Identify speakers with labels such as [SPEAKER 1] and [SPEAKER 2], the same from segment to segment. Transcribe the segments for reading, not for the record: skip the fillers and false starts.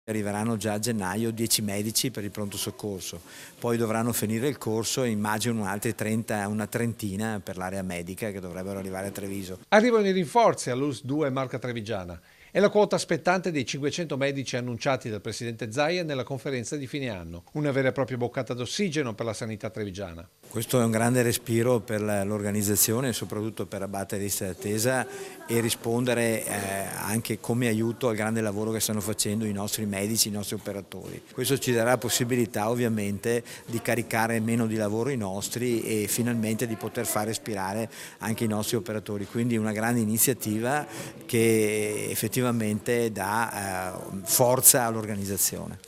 [SPEAKER 1] Arriveranno già a gennaio 10 medici per il pronto soccorso, poi dovranno finire il corso e immagino altri 30, una trentina per l'area medica che dovrebbero arrivare a Treviso.
[SPEAKER 2] Arrivano i rinforzi all'ULSS 2 Marca Trevigiana. È la quota aspettante dei 500 medici annunciati dal presidente Zaia nella conferenza di fine anno. Una vera e propria boccata d'ossigeno per la sanità trevigiana.
[SPEAKER 1] Questo è un grande respiro per l'organizzazione e soprattutto per abbattere le liste d'attesa e rispondere anche come aiuto al grande lavoro che stanno facendo i nostri medici, i nostri operatori. Questo ci darà la possibilità ovviamente di caricare meno di lavoro i nostri e finalmente di poter far respirare anche i nostri operatori. Quindi una grande iniziativa che effettivamente dà forza all'organizzazione.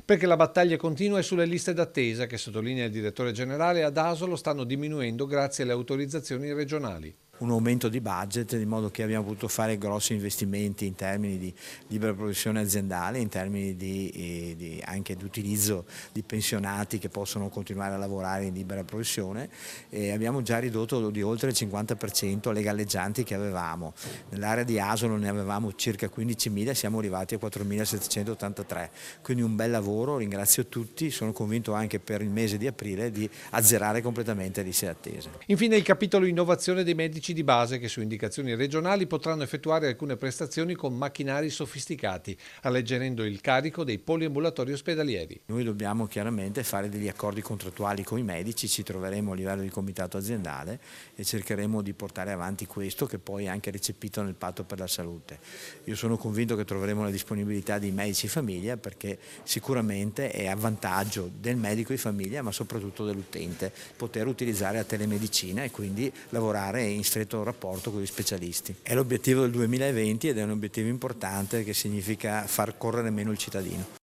[SPEAKER 2] Perché la battaglia continua è sulle liste d'attesa che, sottolinea il direttore generale, ad Asolo stanno diminuendo grazie alle autorizzazioni regionali.
[SPEAKER 1] Un aumento di budget, di modo che abbiamo potuto fare grossi investimenti in termini di libera professione aziendale, in termini anche di utilizzo di pensionati che possono continuare a lavorare in libera professione e abbiamo già ridotto di oltre il 50% le galleggianti che avevamo. Nell'area di Asolo ne avevamo circa 15.000, siamo arrivati a 4.783, quindi un bel lavoro, ringrazio tutti, sono convinto anche per il mese di aprile di azzerare completamente le liste d'attesa.
[SPEAKER 2] Infine il capitolo innovazione dei medici di base che su indicazioni regionali potranno effettuare alcune prestazioni con macchinari sofisticati, alleggerendo il carico dei poliambulatori ospedalieri.
[SPEAKER 1] Noi dobbiamo chiaramente fare degli accordi contrattuali con i medici, ci troveremo a livello di comitato aziendale e cercheremo di portare avanti questo che poi è anche recepito nel patto per la salute. Io sono convinto che troveremo la disponibilità dei medici di famiglia perché sicuramente è a vantaggio del medico di famiglia ma soprattutto dell'utente poter utilizzare la telemedicina e quindi lavorare in stretto rapporto con gli specialisti. È l'obiettivo del 2020 ed è un obiettivo importante che significa far correre meno il cittadino.